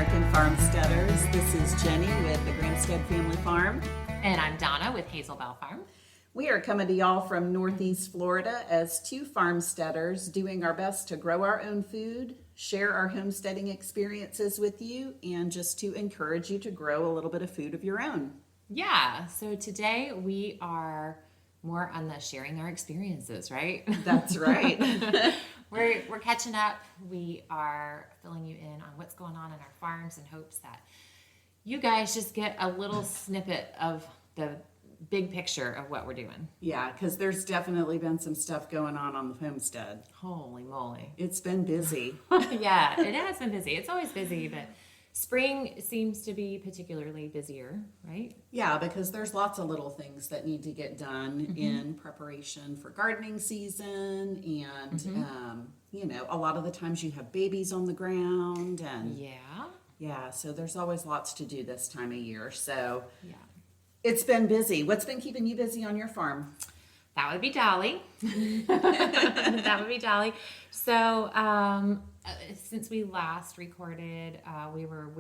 American Farmsteadhers. This is Jenny with the Granstead Family Farm. And I'm Donna with Hazelbell Farm. We are coming to y'all from Northeast Florida as two farmsteaders doing our best to grow our own food, share our homesteading experiences with you, and just to encourage you to grow a little bit of food of your own. Yeah, so today we are more on the sharing our experiences, right? That's right. We're catching up. We are filling you in on what's going on in our farms in hopes that you guys just get a little snippet of the big picture of what we're doing. Yeah, because there's definitely been some stuff going on the homestead. Holy moly. It's been busy. Yeah, it has been busy. It's always busy, but spring seems to be particularly busier, right? Yeah, because there's lots of little things that need to get done in preparation for gardening season, and a lot of the times you have babies on the ground, and so there's always lots to do this time of year. So it's been busy. What's been keeping you busy on your farm? That would be Dolly. That would be Dolly. So since we last recorded, we were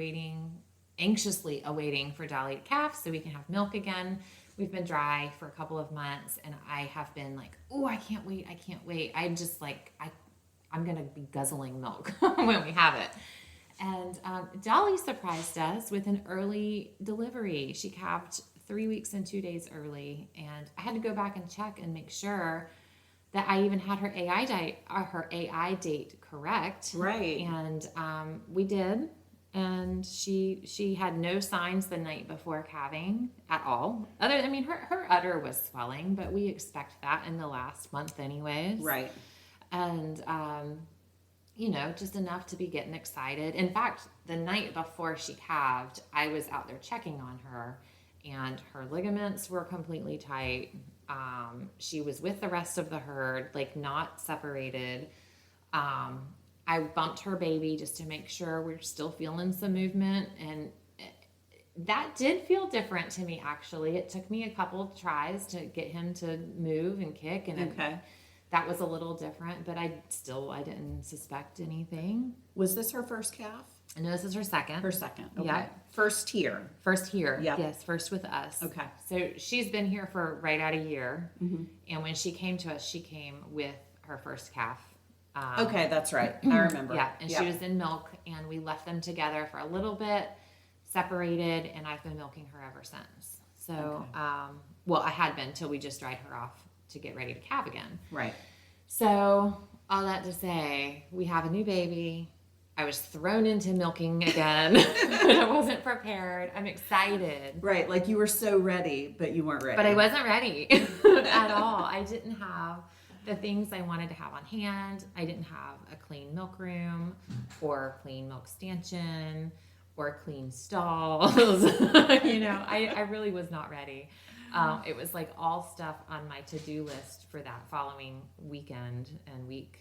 anxiously awaiting for Dolly to calve so we can have milk again. We've been dry for a couple of months, and I have been like, oh, I can't wait. I'm just like, I'm going to be guzzling milk when we have it. And Dolly surprised us with an early delivery. She calved 3 weeks and 2 days early, and I had to go back and check and make sure that I even had her AI date correct. Right. And we did. And she had no signs the night before calving at all. Her udder was swelling, but we expect that in the last month anyways. Right. And, just enough to be getting excited. In fact, the night before she calved, I was out there checking on her, and her ligaments were completely tight. She was with the rest of the herd, like not separated. I bumped her baby just to make sure we're still feeling some movement, and that did feel different to me, actually. It took me a couple tries to get him to move and kick, and that was a little different, but I didn't suspect anything. Was this her first calf? No, this is her second. Her second. Okay. Yeah. First here. Yep. Yes, first with us. Okay. So she's been here for right at a year. Mm-hmm. And when she came to us, she came with her first calf. Okay, that's right. I remember. Yeah, and she was in milk, and we left them together for a little bit, separated, and I've been milking her ever since. So, I had been till we just dried her off to get ready to calve again. Right. So, all that to say, we have a new baby. I was thrown into milking again. I wasn't prepared. I'm excited. Right, like you were so ready, but you weren't ready. But I wasn't ready at all. I didn't have the things I wanted to have on hand. I didn't have a clean milk room or clean milk stanchion or clean stalls. I really was not ready. It was like all stuff on my to-do list for that following weekend and week,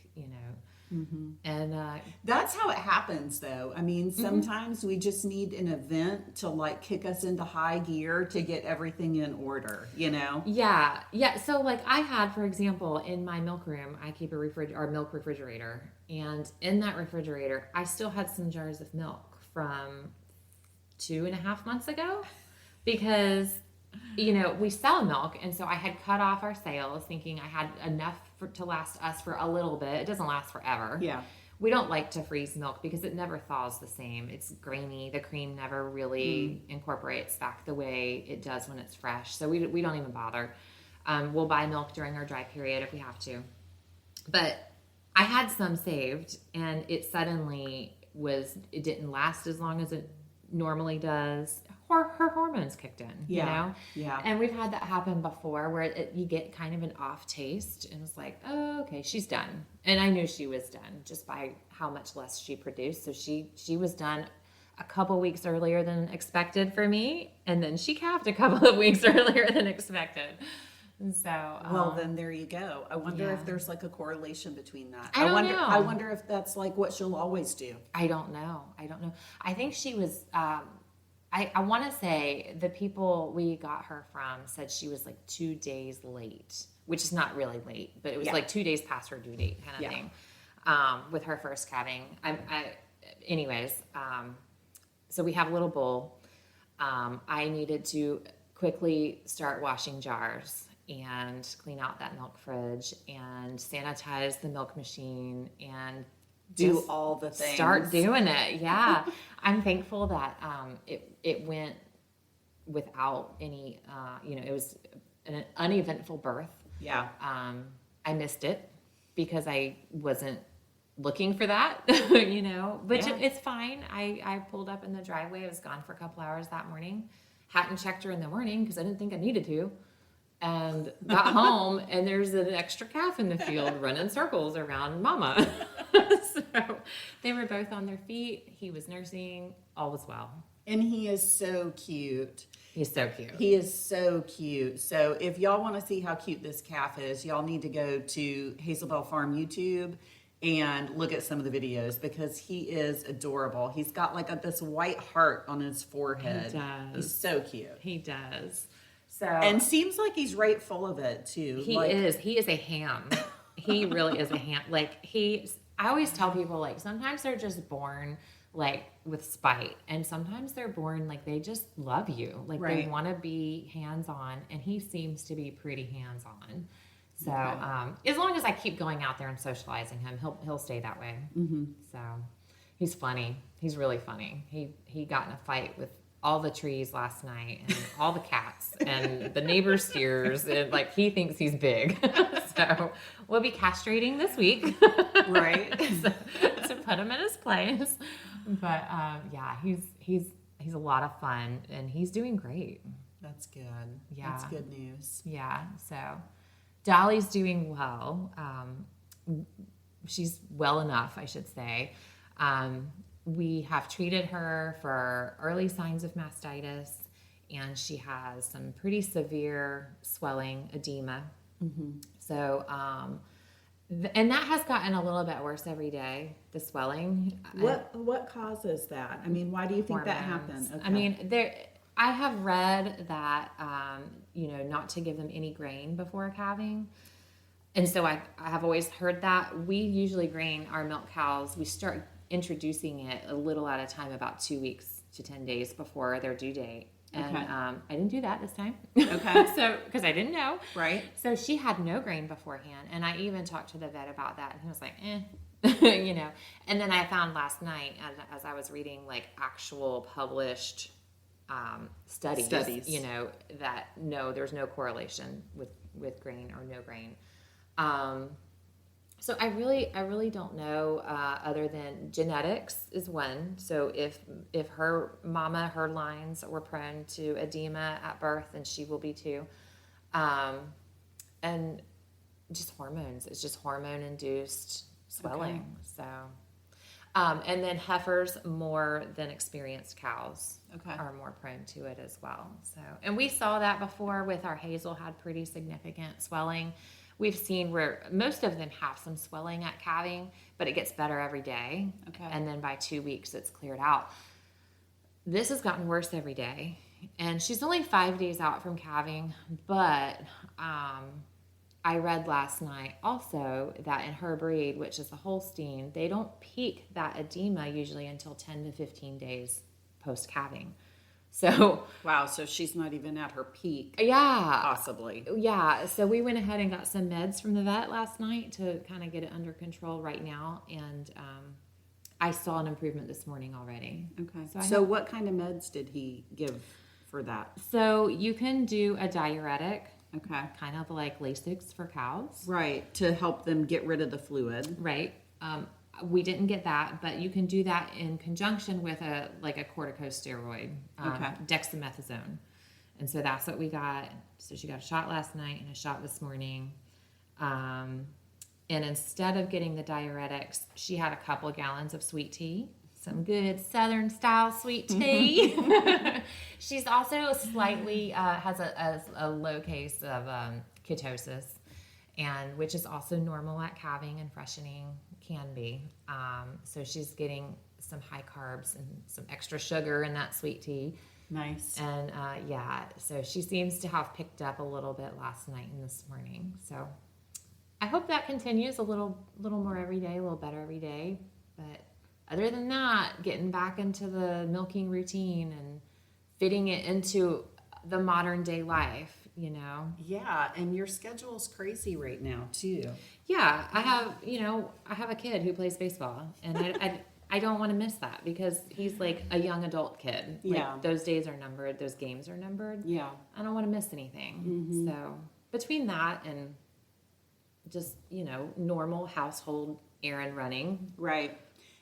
Mm-hmm. And that's how it happens, though. I mean, sometimes we just need an event to like kick us into high gear to get everything in order, Yeah. So like I had, for example, in my milk room, I keep a milk refrigerator, and in that refrigerator, I still had some jars of milk from 2.5 months ago, because we sell milk, and so I had cut off our sales thinking I had enough to last us for a little bit. It doesn't last forever. Yeah. We don't like to freeze milk because it never thaws the same. It's grainy. The cream never really incorporates back the way it does when it's fresh. So we don't even bother. We'll buy milk during our dry period if we have to. But I had some saved, and it it didn't last as long as it normally does. Her hormones kicked in, Yeah. And we've had that happen before where you get kind of an off taste, and it's like, oh, okay, she's done. And I knew she was done just by how much less she produced. So she was done a couple weeks earlier than expected for me, and then she calved a couple of weeks earlier than expected. And so, well, then there you go. I wonder if there's like a correlation between that. I don't know. I wonder if that's like what she'll always do. I don't know. I think she was. I want to say the people we got her from said she was like 2 days late, which is not really late, but it was like 2 days past her due date kind of thing with her first calving. so we have a little bowl. I needed to quickly start washing jars and clean out that milk fridge and sanitize the milk machine and do all the things. Start doing it. Yeah. I'm thankful that it went without any, it was an uneventful birth. Yeah. I missed it because I wasn't looking for that, but it's fine. I pulled up in the driveway. I was gone for a couple hours that morning. Hadn't checked her in the morning because I didn't think I needed to. And got home, and there's an extra calf in the field running circles around Mama. So they were both on their feet. He was nursing. All was well. And he is so cute. He's so cute. He is so cute. So if y'all want to see how cute this calf is, y'all need to go to Hazelbell Farm YouTube and look at some of the videos because he is adorable. He's got like this white heart on his forehead. He does. He's so cute. He does. So and seems like he's right full of it too. He is. He is a ham. He really is a ham. I always tell people, like, sometimes they're just born like with spite, and sometimes they're born like they just love you, like they want to be hands-on, and he seems to be pretty hands-on. So as long as I keep going out there and socializing him, he'll stay that way. Mm-hmm. So he's funny. He's really funny. He got in a fight with all the trees last night and all the cats and the neighbor's steers, and like he thinks he's big. So we'll be castrating this week. Right. to put him in his place. But he's a lot of fun, and he's doing great. That's good. Yeah. That's good news. Yeah. So Dolly's doing well. She's well enough, I should say. We have treated her for early signs of mastitis, and she has some pretty severe swelling, edema. Mm-hmm. So, and that has gotten a little bit worse every day, the swelling. What causes that? I mean, why do you think that happened? Okay. I mean, I have read that, not to give them any grain before calving. And so I have always heard that. We usually grain our milk cows. We start introducing it a little at a time, about 2 weeks to 10 days before their due date. And I didn't do that this time. Okay. So, because I didn't know. Right. So she had no grain beforehand. And I even talked to the vet about that. And he was like, And then I found last night, as I was reading like actual published studies, that no, there's no correlation with grain or no grain. So I really don't know, other than genetics is one. So if her lines were prone to edema at birth, then she will be too. And just hormones. It's just hormone induced swelling. Okay. So, and then heifers more than experienced cows are more prone to it as well. So, and we saw that before with our Hazel had pretty significant swelling. We've seen where most of them have some swelling at calving, but it gets better every day. Okay. And then by 2 weeks, it's cleared out. This has gotten worse every day. And she's only 5 days out from calving, but I read last night also that in her breed, which is the Holstein, they don't peak that edema usually until 10 to 15 days post-calving. So wow, so she's not even at her peak. Yeah. Possibly. Yeah. So we went ahead and got some meds from the vet last night to kind of get it under control right now. And I saw an improvement this morning already. Okay. So what kind of meds did he give for that? So you can do a diuretic. Okay. Kind of like Lasix for cows. Right. To help them get rid of the fluid. Right. We didn't get that, but you can do that in conjunction with a corticosteroid, dexamethasone. And so that's what we got. So she got a shot last night and a shot this morning. And instead of getting the diuretics, she had a couple of gallons of sweet tea, some good Southern style sweet tea. She's also slightly, has a low case of ketosis, and which is also normal at calving and freshening. Can be. So she's getting some high carbs and some extra sugar in that sweet tea. Nice. And so she seems to have picked up a little bit last night and this morning. So I hope that continues a little more every day, a little better every day. But other than that, getting back into the milking routine and fitting it into the modern day life, Yeah, and your schedule's crazy right now too. Yeah, I have a kid who plays baseball, and I don't want to miss that because he's like a young adult kid. Yeah. Like, those days are numbered, those games are numbered. Yeah. I don't want to miss anything. So between that and just, normal household errand running. Right.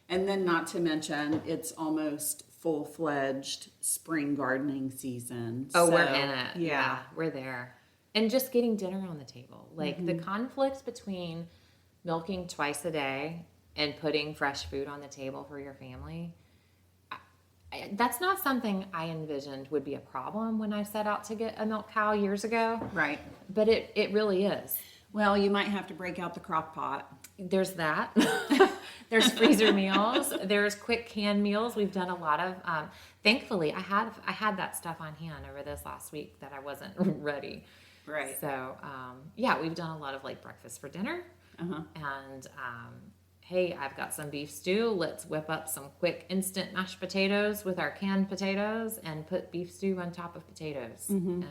And then not to mention, it's almost full-fledged spring gardening season. Oh, so, we're in it. Yeah. We're there. And just getting dinner on the table. Like the conflict between milking twice a day and putting fresh food on the table for your family, that's not something I envisioned would be a problem when I set out to get a milk cow years ago. Right. But it really is. Well, you might have to break out the crock pot. There's that. There's freezer meals. There's quick canned meals. We've done a lot of. Thankfully, I had that stuff on hand over this last week that I wasn't ready. Right. So we've done a lot of like breakfast for dinner. And hey, I've got some beef stew. Let's whip up some quick instant mashed potatoes with our canned potatoes and put beef stew on top of potatoes. And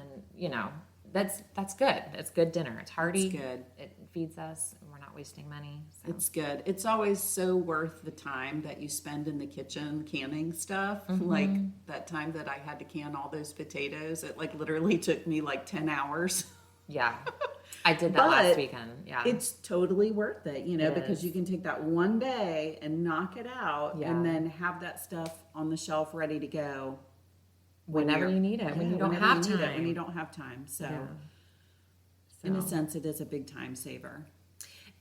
that's good. It's good dinner. It's hearty. It's good. It feeds us, and we're not wasting money. So. It's good. It's always so worth the time that you spend in the kitchen canning stuff. Like that time that I had to can all those potatoes, it like literally took me like 10 hours. Yeah. I did that last weekend. Yeah. It's totally worth it, It because is. you can take that one day and knock it out and then have that stuff on the shelf ready to go. Whenever you need it, when you don't have time. When you don't have time. So, in a sense, it is a big time saver.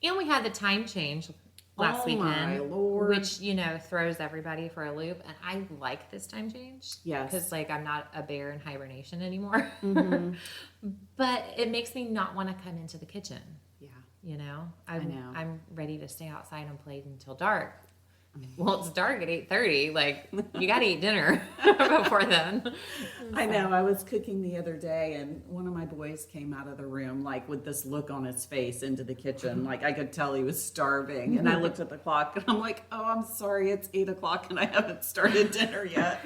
And we had the time change last weekend, my Lord. which, throws everybody for a loop. And I like this time change. Yes. Because, I'm not a bear in hibernation anymore. But it makes me not want to come into the kitchen. Yeah. I know. I'm ready to stay outside and play until dark. Well, it's dark at 8:30. Like, you got to eat dinner before then. I know. I was cooking the other day, and one of my boys came out of the room, like, with this look on his face into the kitchen. Like, I could tell he was starving. And I looked at the clock, and I'm like, oh, I'm sorry. It's 8 o'clock, and I haven't started dinner yet.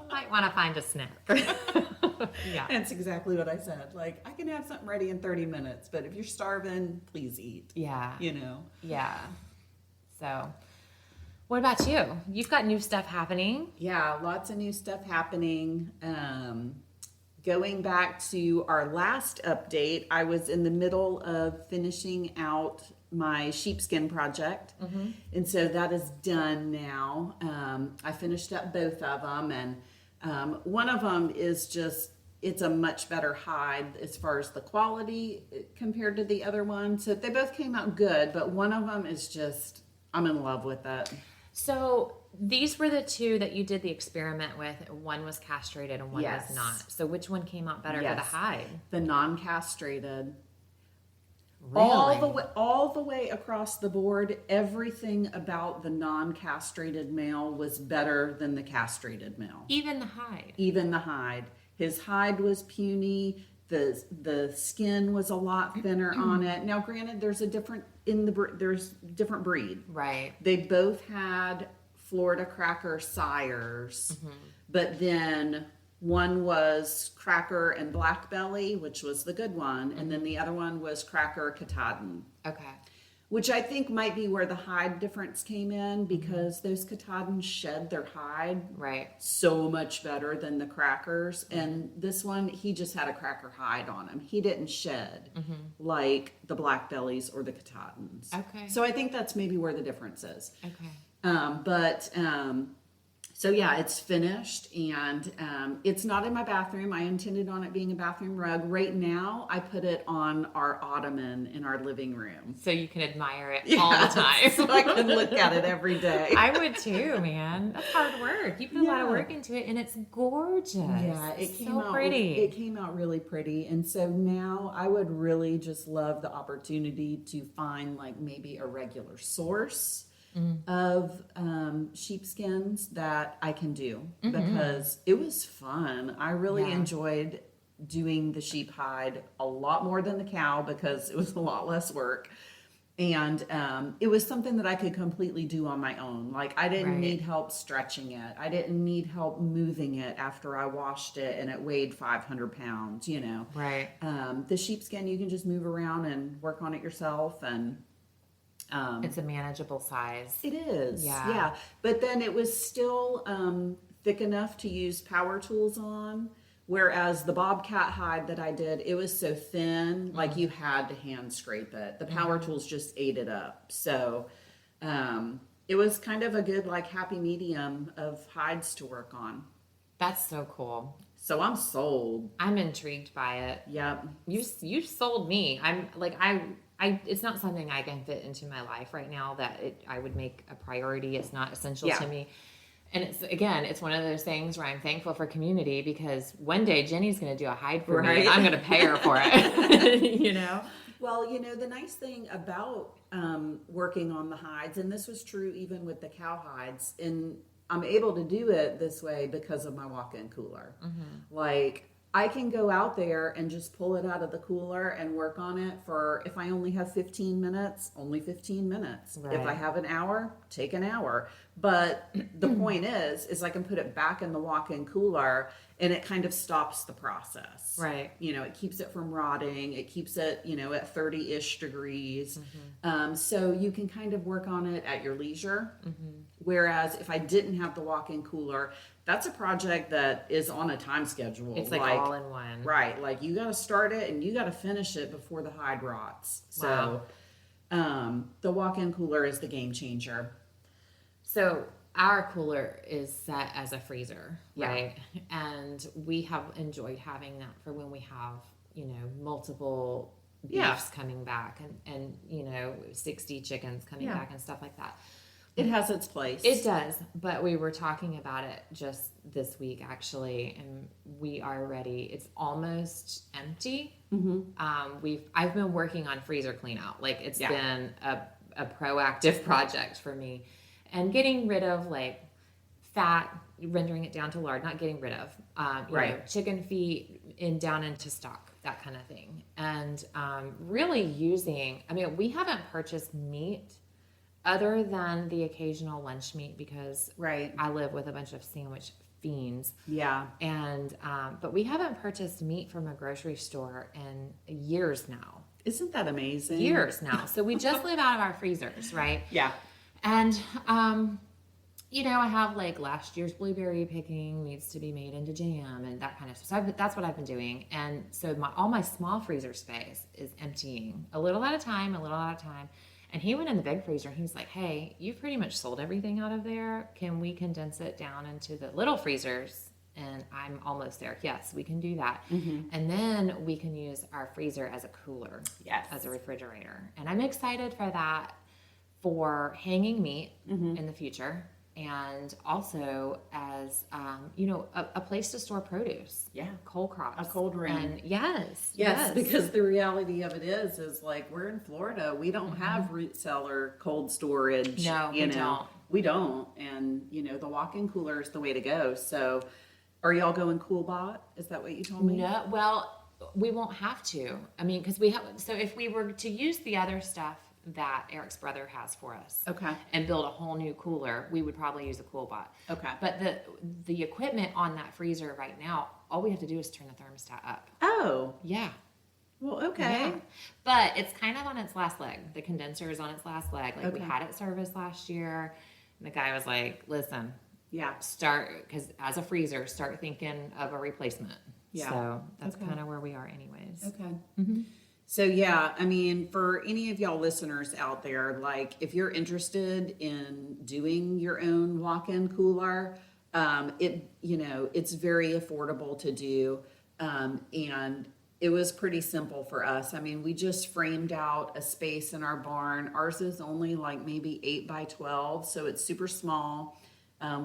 Might want to find a snack. Yeah. That's exactly what I said. Like, I can have something ready in 30 minutes, but if you're starving, please eat. Yeah. Yeah. So... what about you? You've got new stuff happening. Yeah, lots of new stuff happening. Going back to our last update, I was in the middle of finishing out my sheepskin project. And so that is done now. I finished up both of them, and one of them is just, it's a much better hide as far as the quality compared to the other one. So they both came out good, but one of them is just, I'm in love with it. So these were the two that you did the experiment with. One was castrated and one was not. So which one came out better for the hide? The non-castrated. Really? All the way across the board, everything about the non-castrated male was better than the castrated male. Even the hide. Even the hide. His hide was puny. The skin was a lot thinner on it. Now, granted, there's different breed. Right. They both had Florida Cracker sires, but then one was Cracker and Black Belly, which was the good one, and then the other one was Cracker Katahdin. Okay. Which I think might be where the hide difference came in, because those Katahdins shed their hide so much better than the Crackers. And this one, he just had a Cracker hide on him. He didn't shed like the Black Bellies or the Katahdins. Okay. So I think that's maybe where the difference is. Okay. So yeah, it's finished, and it's not in my bathroom. I intended on it being a bathroom rug. Right now, I put it on our ottoman in our living room. So you can admire it all the time. So I can look at it every day. I would too, man. That's hard work. You put a lot of work into it, and it's gorgeous. Yeah, it came out pretty. It came out really pretty, and so now I would really just love the opportunity to find like maybe a regular source of sheepskins that I can do, because it was fun. I really enjoyed doing the sheep hide a lot more than the cow, because it was a lot less work. And it was something that I could completely do on my own. Like I didn't Right. need help stretching it. I didn't need help moving it after I washed it and it weighed 500 pounds, you know. Right. The sheepskin, you can just move around and work on it yourself. And It's a manageable size. it is. Yeah. Yeah. But then it was still thick enough to use power tools on. Whereas the bobcat hide that I did, it was so thin, like you had to hand scrape it. The power tools just ate it up. So it was kind of a good, like, happy medium of hides to work on. That's so cool. So I'm sold. I'm intrigued by it. Yep. You sold me. I'm like it's not something I can fit into my life right now that I would make a priority. It's not essential Yeah. to me. And it's one of those things where I'm thankful for community because one day Jenny's going to do a hide for me Right. and I'm going to pay her for it. You know? Well, you know, the nice thing about working on the hides, and this was true even with the cow hides, and I'm able to do it this way because of my walk-in cooler. Like, I can go out there and just pull it out of the cooler and work on it for, if I only have 15 minutes, only 15 minutes. If I Right. have an hour, take an hour. But the point is I can put it back in the walk-in cooler and it kind of stops the process. Right. You know, it keeps it from rotting. It keeps it, you know, at 30-ish degrees. So you can kind of work on it at your leisure. Whereas if I didn't have the walk-in cooler, that's a project that is on a time schedule. It's like all in one. Right. Like you got to start it and you got to finish it before the hide rots. So the walk-in cooler is the game changer. So our cooler is set as a freezer, Yeah. right? And we have enjoyed having that for when we have, you know, multiple beefs Yeah. coming back and, you know, 60 chickens coming Yeah. back and stuff like that. It has its place. It does, but we were talking about it just this week actually, and we are ready. It's almost empty. I've been working on freezer clean out. Like it's been a proactive project for me, and getting rid of like fat, rendering it down to lard, not getting rid of, you know, chicken feet down into stock, that kind of thing, and really using. I mean, we haven't purchased meat other than the occasional lunch meat because I live with a bunch of sandwich fiends. Yeah. And but we haven't purchased meat from a grocery store in years now. Isn't that amazing? Years now. So we just live out of our freezers, right? Yeah. And you know, I have like last year's blueberry picking needs to be made into jam and that kind of stuff. So that's what I've been doing. And so all my small freezer space is emptying a little at a time, And he went in the big freezer and he's like, hey, you've pretty much sold everything out of there. Can we condense it down into the little freezers? And I'm almost there. Yes, we can do that. And then we can use our freezer as a cooler, as a refrigerator. And I'm excited for that for hanging meat in the future. And also as, you know, a place to store produce. Yeah. Cold crops. A cold room. And yes. Because the reality of it is like we're in Florida. We don't have root cellar cold storage. No, you we know. don't. We don't. And, you know, the walk-in cooler is the way to go. So are y'all going CoolBot? Is that what you told me? No, well, we won't have to. I mean, because we have, so if we were to use the other stuff that Eric's brother has for us and build a whole new cooler, we would probably use a CoolBot. Okay. But the equipment on that freezer right now, all we have to do is turn the thermostat up. Oh. Yeah. Well, okay. Yeah. But it's kind of on its last leg. The condenser is on its last leg. Like we had it serviced last year. And the guy was like, listen, because as a freezer, start thinking of a replacement. Yeah. So that's kind of where we are anyways. Okay. So yeah, I mean, for any of y'all listeners out there, like if you're interested in doing your own walk-in cooler, it's very affordable to do. And it was pretty simple for us. I mean, we just framed out a space in our barn. Ours is only like maybe 8 by 12, so it's super small.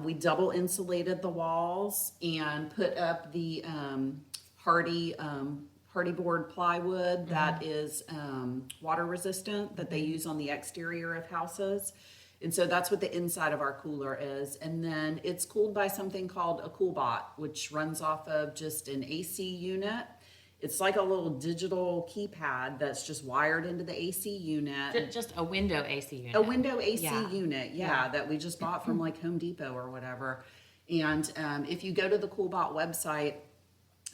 We double insulated the walls and put up the hardy board plywood that is water resistant that they use on the exterior of houses. And so that's what the inside of our cooler is. And then it's cooled by something called a CoolBot, which runs off of just an AC unit. It's like a little digital keypad that's just wired into the AC unit. Just a window AC unit. A window AC unit, that we just bought from like Home Depot or whatever. And if you go to the CoolBot website,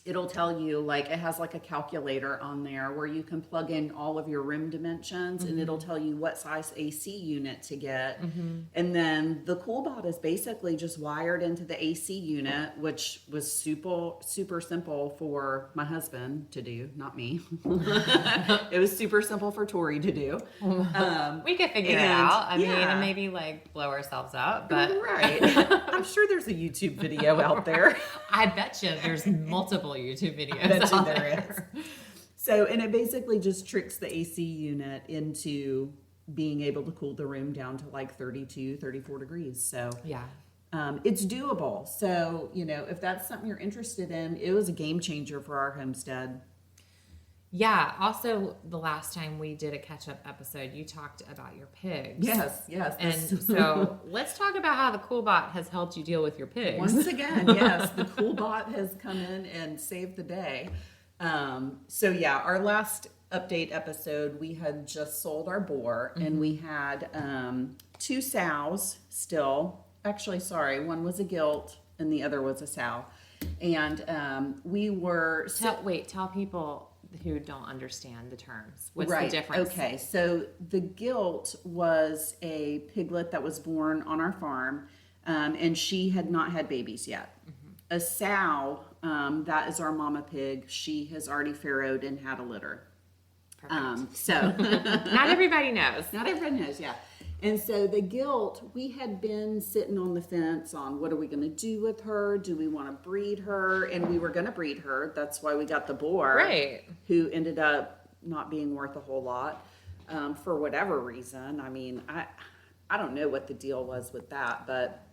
it'll tell you, like, it has like a calculator on there where you can plug in all of your room dimensions, and it'll tell you what size AC unit to get. And then the CoolBot is basically just wired into the AC unit, which was super simple for my husband to do, not me. It was super simple for Tori to do. We could figure it out. I mean, and maybe like blow ourselves up, but right. I'm sure there's a YouTube video out there. I bet you there's multiple YouTube videos. I bet you out there is. So, and it basically just tricks the AC unit into being able to cool the room down to like 32, 34 degrees. So, it's doable. So, you know, if that's something you're interested in, it was a game changer for our homestead. Yeah. Also, the last time we did a catch-up episode, you talked about your pigs. Yes. And so let's talk about how the CoolBot has helped you deal with your pigs. Once again, yes, the CoolBot has come in and saved the day. So yeah, our last update episode, we had just sold our boar, and we had 2 sows still. Actually, sorry, one was a gilt and the other was a sow. And we were... Tell people who don't understand the terms. What's right. the difference? Okay, so the gilt was a piglet that was born on our farm, and she had not had babies yet. A sow, that is our mama pig. She has already farrowed and had a litter. Perfect. So not everybody knows. Not everybody knows, yeah. And so the gilt, we had been sitting on the fence on what are we going to do with her? Do we want to breed her? And we were going to breed her. That's why we got the boar, Right. who ended up not being worth a whole lot for whatever reason. I mean, I don't know what the deal was with that, but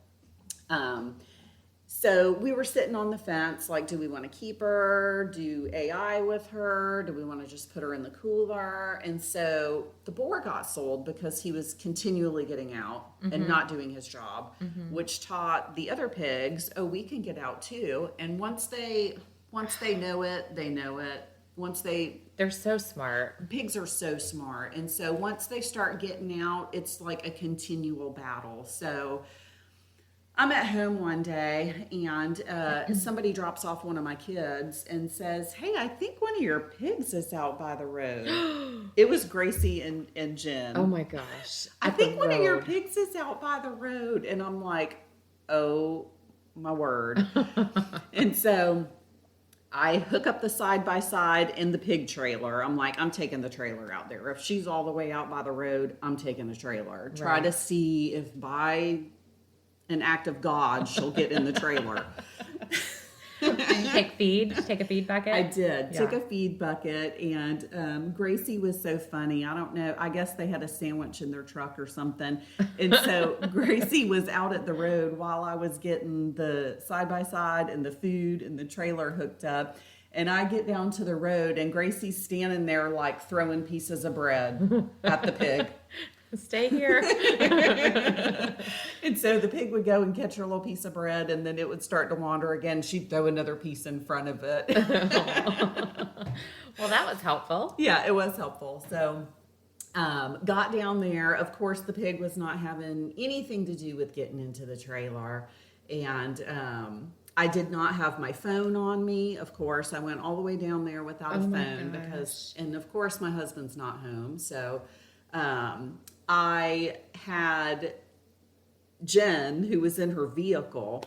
so we were sitting on the fence, like, do we want to keep her? Do AI with her? Do we want to just put her in the cooler? And so the boar got sold because he was continually getting out and not doing his job, which taught the other pigs, oh, we can get out too. And once they know it, they know it. They're so smart. Pigs are so smart. And so once they start getting out, it's like a continual battle. So I'm at home one day, and somebody drops off one of my kids and says, hey, I think one of your pigs is out by the road. It was Gracie and Jen. Oh my gosh. I think one of your pigs is out by the road. And I'm like, oh my word. And so I hook up the side-by-side in the pig trailer. I'm like, I'm taking the trailer out there. If she's all the way out by the road, I'm taking the trailer. Try to see if by an act of God, she'll get in the trailer. Did you take a feed bucket? I did. Took a feed bucket, and Gracie was so funny. I don't know. I guess they had a sandwich in their truck or something. And so Gracie was out at the road while I was getting the side-by-side and the food and the trailer hooked up. And I get down to the road, and Gracie's standing there like throwing pieces of bread at the pig. Stay here. And so the pig would go and catch her little piece of bread, and then it would start to wander again. She'd throw another piece in front of it. Well, that was helpful. Yeah, it was helpful. So got down there. Of course, the pig was not having anything to do with getting into the trailer. And I did not have my phone on me. Of course, I went all the way down there without a phone because, and of course, my husband's not home. So I had Jen, who was in her vehicle.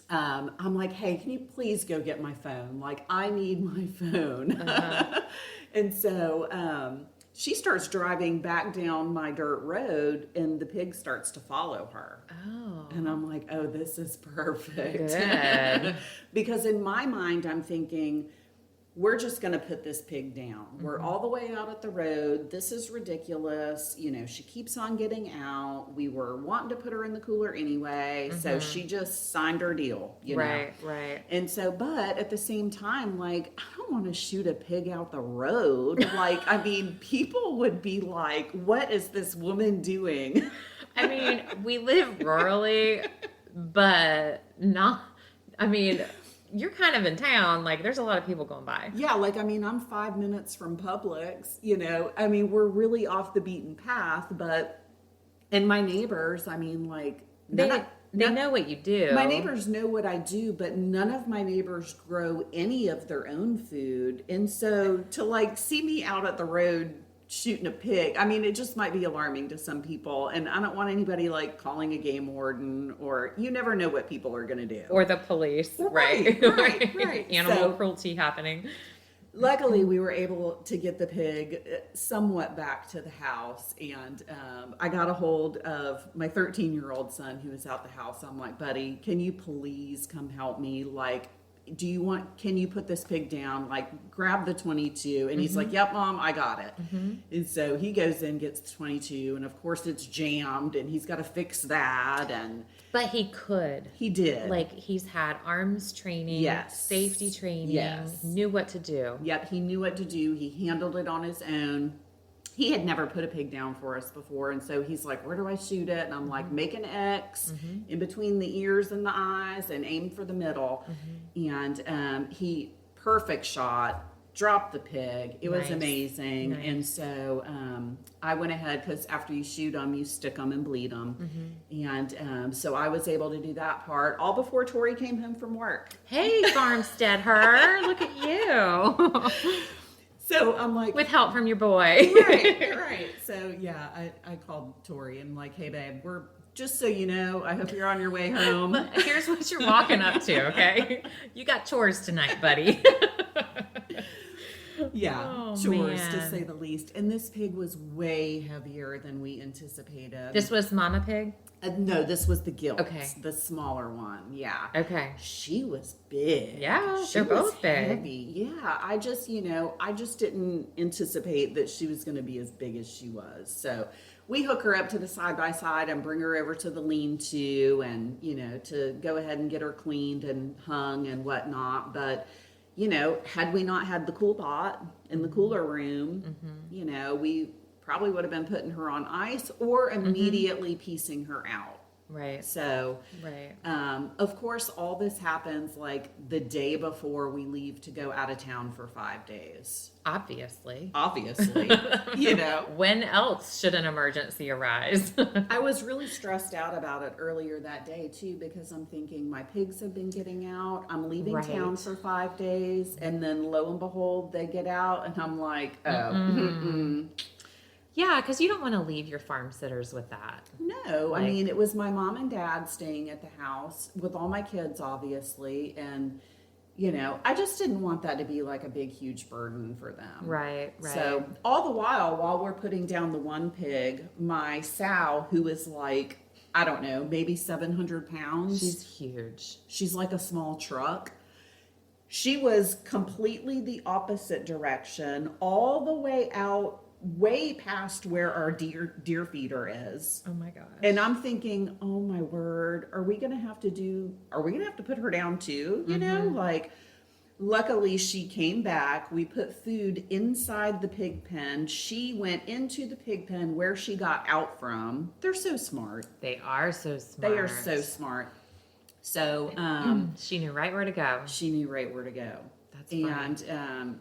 I'm like, hey, can you please go get my phone? Like, I need my phone. And so she starts driving back down my dirt road, and the pig starts to follow her. Oh. And I'm like, oh, this is perfect. Good. Because in my mind, I'm thinking, we're just going to put this pig down. We're all the way out at the road. This is ridiculous. You know, she keeps on getting out. We were wanting to put her in the cooler anyway. So she just signed her deal, you know. Right. And so, but at the same time, like, I don't want to shoot a pig out the road. Like, I mean, people would be like, what is this woman doing? I mean, we live rurally, but not, I mean, you're kind of in town. Like, there's a lot of people going by. Yeah, like, I mean, I'm 5 minutes from Publix, you know. I mean, we're really off the beaten path, and my neighbors, I mean, like, They know what you do. my neighbors know what I do, but none of my neighbors grow any of their own food. And so to like see me out at the road shooting a pig, I mean, it just might be alarming to some people. And I don't want anybody like calling a game warden, or you never know what people are going to do. Or the police, Right. Animal So, cruelty happening. luckily, we were able to get the pig somewhat back to the house, and I got a hold of my 13-year-old son who was out the house. I'm like, buddy, can you please come help me? Like, can you put this pig down? Like, grab the 22. And he's like, yep, Mom, I got it. And so he goes in, gets the 22, and of course it's jammed, and he's got to fix that. But he could. He did. Like, he's had arms training, Yes. safety training, Yes. knew what to do. Yep, he knew what to do. He handled it on his own. He had never put a pig down for us before, and so he's like, where do I shoot it? And I'm like, make an X in between the ears and the eyes and aim for the middle. And he, perfect shot, dropped the pig. It was Nice. amazing. Nice. And so I went ahead, because after you shoot them, you stick them and bleed them. And so I was able to do that part all before Tori came home from work. Hey, Farmsteadher, look at you. So I'm like, With help from your boy. right. So yeah, I called Tori and I'm like, hey babe, we're just so you know, I hope you're on your way home. Here's what you're walking up to, okay? You got chores tonight, buddy. Yeah, Oh, chores to man. say the least. And this pig was way heavier than we anticipated. This was Mama Pig? No, this was the gilt. Okay. The smaller one. Yeah. Okay. She was big. Yeah, She they're was both big. heavy. Yeah, I just didn't anticipate that she was going to be as big as she was. So we hook her up to the side by side and bring her over to the lean-to, and to go ahead and get her cleaned and hung and whatnot. But had we not had the cool pot in the cooler room, we probably would have been putting her on ice or immediately piecing her out. Right. So, Right. of course, all this happens like the day before we leave to go out of town for 5 days. Obviously. Obviously, When else should an emergency arise? I was really stressed out about it earlier that day too, because I'm thinking my pigs have been getting out. I'm leaving Right. town for 5 days, and then lo and behold, they get out, and I'm like, oh, Yeah, because you don't want to leave your farm sitters with that. No, I mean, it was my mom and dad staying at the house with all my kids, obviously. And, I just didn't want that to be like a big, huge burden for them. Right. So all the while we're putting down the one pig, my sow, who is like, I don't know, maybe 700 pounds. She's huge. She's like a small truck. She was completely the opposite direction, all the way out, way past where our deer feeder is. Oh my gosh. And I'm thinking, oh my word, are we gonna have to put her down too? Like, luckily she came back. We put food inside the pig pen. She went into the pig pen where she got out from. They're so smart. They are so smart. They are so smart. So She knew right where to go. she knew right where to go. That's funny.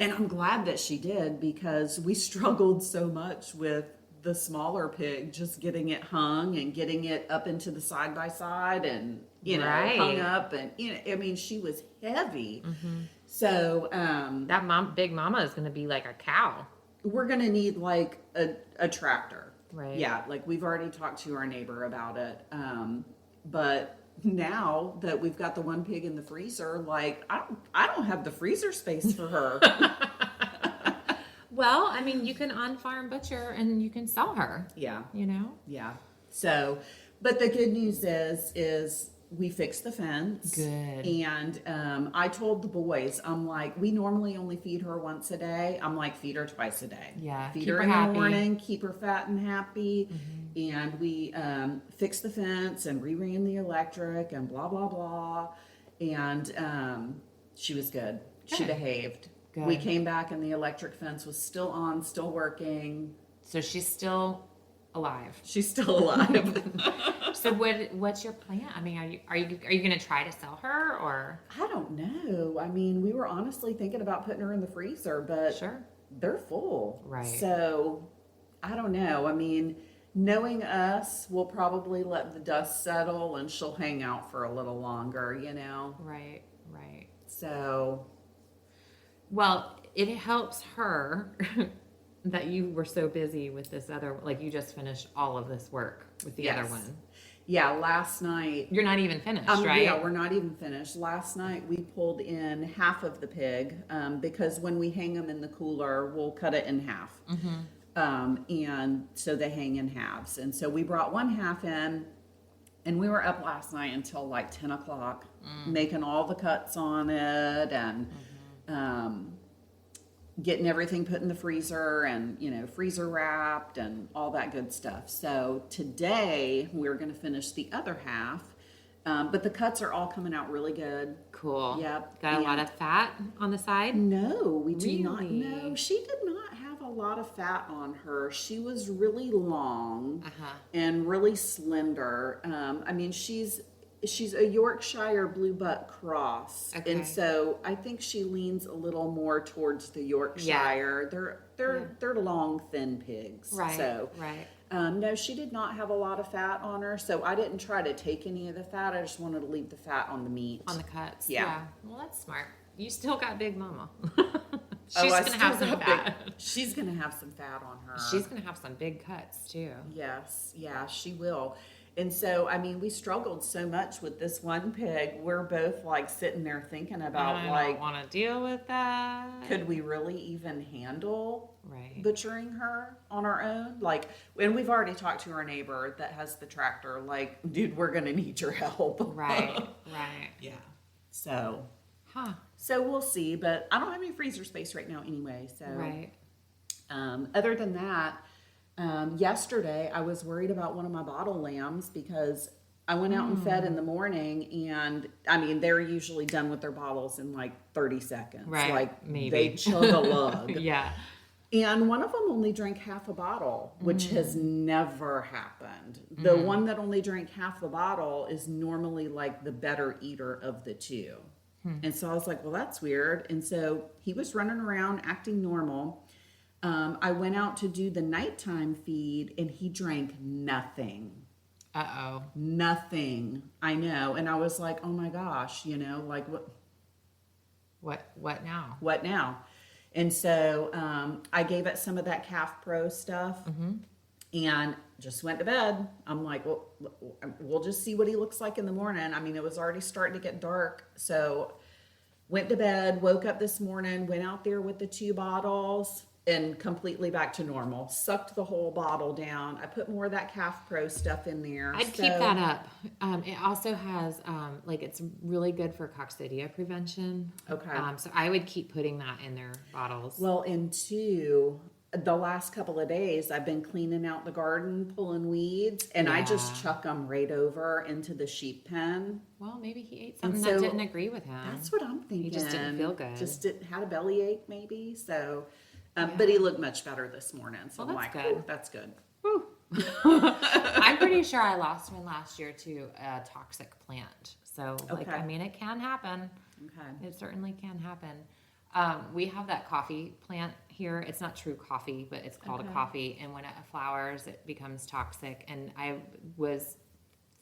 And I'm glad that she did, because we struggled so much with the smaller pig, just getting it hung and getting it up into the side by side and, Right. hung up. And, I mean, she was heavy. So That big mama is going to be like a cow. we're going to need like a tractor. Right. Yeah. Like, we've already talked to our neighbor about it. But now that we've got the one pig in the freezer, like, I don't have the freezer space for her. Well, I mean, you can on-farm butcher and you can sell her. Yeah. Yeah. So, but the good news is we fixed the fence. Good. And I told the boys, I'm like, we normally only feed her once a day. I'm like, feed her twice a day. Yeah, Feed keep her her in happy. the morning, keep her fat and happy. And we fixed the fence and reran the electric and blah, blah, blah. And she was good. She Good. behaved. Good. We came back and the electric fence was still on, still working. So she's still alive. She's still alive. So what's your plan? I mean, are you going to try to sell her, or? I don't know. I mean, we were honestly thinking about putting her in the freezer, but Sure. they're full. Right. So I don't know. I mean, knowing us, we'll probably let the dust settle and she'll hang out for a little longer, you know? Right. So. Well, it helps her that you were so busy with this other, like you just finished all of this work with the other one. Yeah, last night. You're not even finished, right? Yeah, we're not even finished. Last night we pulled in half of the pig because when we hang them in the cooler, we'll cut it in half. And so they hang in halves. And so we brought one half in, and we were up last night until like 10 o'clock making all the cuts on it and getting everything put in the freezer and, you know, freezer wrapped and all that good stuff. So today we're going to finish the other half. But the cuts are all coming out really good. Cool. Yep. Got a lot of fat on the side? No, we do not. Really? No, she did not have a lot of fat on her. She was really long and really slender. I mean, she's a Yorkshire Blue Butt cross, and so I think she leans a little more towards the Yorkshire. They're long, thin pigs. Right. So right. no, she did not have a lot of fat on her, so I didn't try to take any of the fat. I just wanted to leave the fat on the meat. On the cuts. Yeah. Well, that's smart. You still got Big Mama. She's gonna have some fat. She's gonna have some fat on her. She's gonna have some big cuts too. Yes, yeah, she will. And so, I mean, we struggled so much with this one pig. We're both like sitting there thinking about I don't want to deal with that. Could we really even handle right. butchering her on our own? Like, and we've already talked to our neighbor that has the tractor. Like, dude, we're gonna need your help. Right. Yeah. So. Huh. So we'll see, but I don't have any freezer space right now anyway. So. Right. Other than that. Yesterday, I was worried about one of my bottle lambs because I went out and fed in the morning, and I mean, they're usually done with their bottles in like 30 seconds. Right. Like, maybe. They chug a lug. Yeah. And one of them only drank half a bottle, which has never happened. The one that only drank half the bottle is normally like the better eater of the two. And so I was like, well, that's weird. And so he was running around acting normal. I went out to do the nighttime feed and he drank nothing. Uh-oh. Nothing. I know. And I was like, oh my gosh, you know, like What now? What now? And so I gave it some of that Calf Pro stuff and just went to bed. I'm like, well, we'll just see what he looks like in the morning. I mean, it was already starting to get dark. So went to bed, woke up this morning, went out there with the 2 bottles. And completely back to normal. Sucked the whole bottle down. I put more of that Calf Pro stuff in there. I'd keep that up. It also has, it's really good for coccidia prevention. Okay. So I would keep putting that in their bottles. Well, and 2, the last couple of days, I've been cleaning out the garden, pulling weeds, and I just chuck them right over into the sheep pen. Well, maybe he ate something that didn't agree with him. That's what I'm thinking. He just didn't feel good. Had a bellyache maybe. So... But he looked much better this morning. So I'm like, good. Oh, that's good. Whew. I'm pretty sure I lost one last year to a toxic plant. So, I mean, it can happen. Okay. It certainly can happen. We have that coffee plant here. It's not true coffee, but it's called a coffee. And when it flowers, it becomes toxic. And I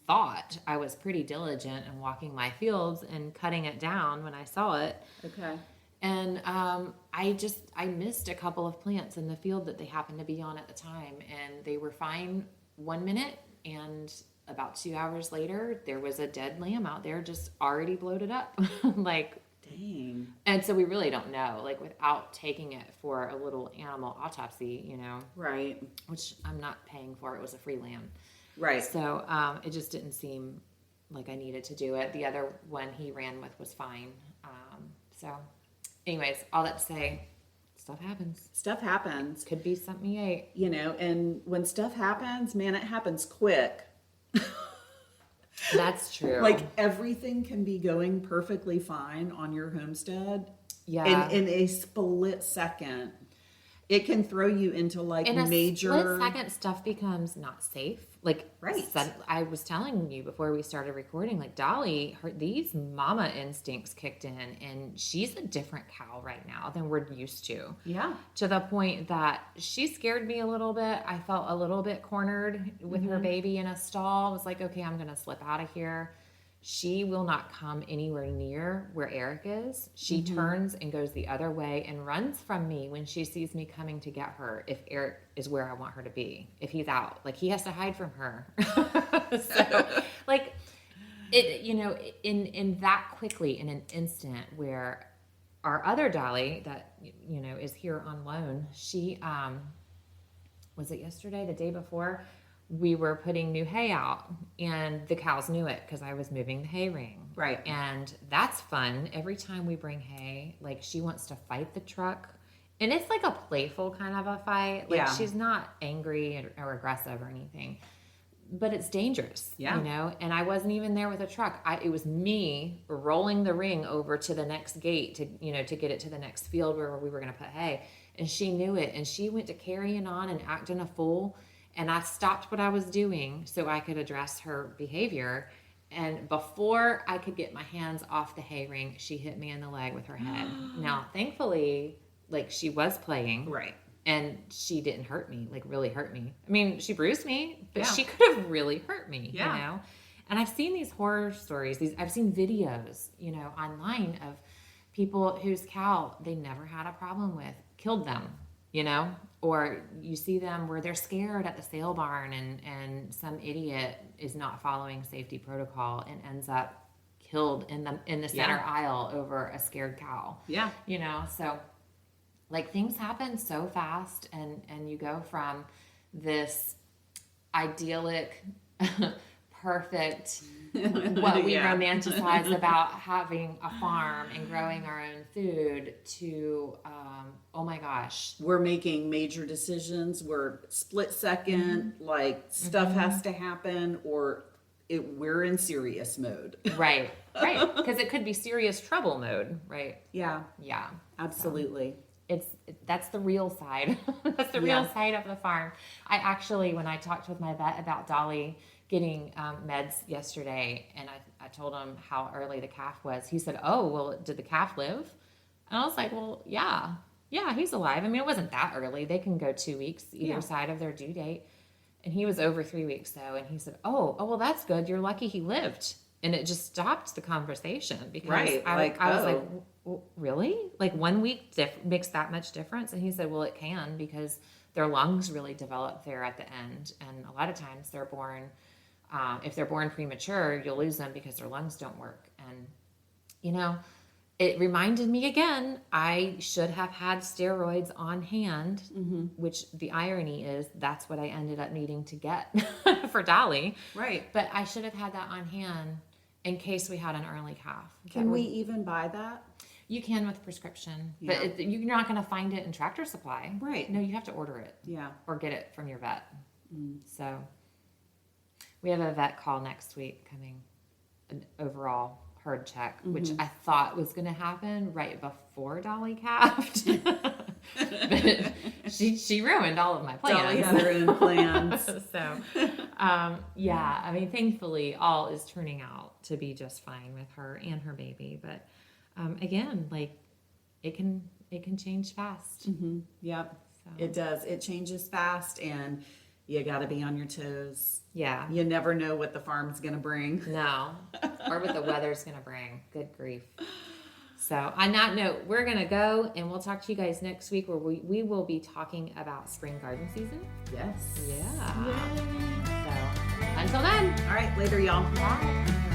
thought I was pretty diligent in walking my fields and cutting it down when I saw it. Okay. And I missed a couple of plants in the field that they happened to be on at the time, and they were fine 1 minute, and about 2 hours later, there was a dead lamb out there just already bloated up. Dang. And so we really don't know, without taking it for a little animal autopsy, you know. Right. Which I'm not paying for. It was a free lamb. Right. So it just didn't seem like I needed to do it. The other one he ran with was fine. Anyways, all that to say, stuff happens. Stuff happens. Could be something you ate. You know, and when stuff happens, man, it happens quick. That's true. Everything can be going perfectly fine on your homestead. Yeah. In a split second. it can throw you into like in a major split second, stuff becomes not safe. Like, right. I was telling you before we started recording, like Dolly, these mama instincts kicked in, and she's a different cow right now than we're used to. Yeah. To the point that she scared me a little bit. I felt a little bit cornered with her baby in a stall. I was like, okay, I'm going to slip out of here. She will not come anywhere near where Eric is. She turns and goes the other way and runs from me when she sees me coming to get her. If Eric is where I want her to be, if he's out, like he has to hide from her. So like it, you know, in that quickly, in an instant where our other Dolly that, you know, is here on loan, she, was it yesterday, the day before, we were putting new hay out, and the cows knew it because I was moving the hay ring. Right. And that's fun. Every time we bring hay, like she wants to fight the truck. And it's like a playful kind of a fight. Like she's not angry or aggressive or anything. But it's dangerous, you know? And I wasn't even there with a truck. It was me rolling the ring over to the next gate to, you know, to get it to the next field where we were going to put hay. And she knew it. And she went to carrying on and acting a fool. And I stopped what I was doing so I could address her behavior. And before I could get my hands off the hay ring, she hit me in the leg with her head. Now, thankfully, like she was playing. Right. And she didn't hurt me, like really hurt me. I mean, she bruised me, but she could have really hurt me, you know? And I've seen these horror stories. I've seen videos, you know, online of people whose cow they never had a problem with, killed them, you know? Or you see them where they're scared at the sale barn and some idiot is not following safety protocol and ends up killed in the center aisle over a scared cow. Yeah. You know, so like things happen so fast and you go from this idyllic, perfect, what we romanticize about having a farm and growing our own food to, oh my gosh. We're making major decisions. We're split second, like stuff has to happen or we're in serious mode. Right. Because it could be serious trouble mode, right? Yeah. Yeah. Absolutely. That's the real side. That's the real side of the farm. I actually, when I talked with my vet about Dolly getting meds yesterday, and I told him how early the calf was, he said, oh, well, did the calf live? And I was like, well, yeah, he's alive. I mean, it wasn't that early. They can go 2 weeks either side of their due date. And he was over 3 weeks, though. And he said, oh, well, that's good. You're lucky he lived. And it just stopped the conversation because I was like, well, really? Like 1 week makes that much difference? And he said, well, it can because their lungs really develop there at the end. And a lot of times they're born, if they're born premature, you'll lose them because their lungs don't work. And, you know, it reminded me again, I should have had steroids on hand, which the irony is that's what I ended up needing to get for Dolly. Right. But I should have had that on hand in case we had an early calf. Can we even buy that? You can with prescription, but you're not going to find it in Tractor Supply. Right. No, you have to order it. Yeah. Or get it from your vet. So we have a vet call next week coming, an overall herd check, which I thought was going to happen right before Dolly calved. But she ruined all of my plans. Dolly had her own plans. So, yeah, I mean, thankfully, all is turning out to be just fine with her and her baby. But again, like it can change fast. Yep, so. It does. It changes fast, and you got to be on your toes. Yeah, you never know what the farm's gonna bring. No, or what the weather's gonna bring. Good grief. So on that note, we're going to go and we'll talk to you guys next week where we will be talking about spring garden season. Yes. Yeah. Yay. So until then. All right. Later, y'all. Bye.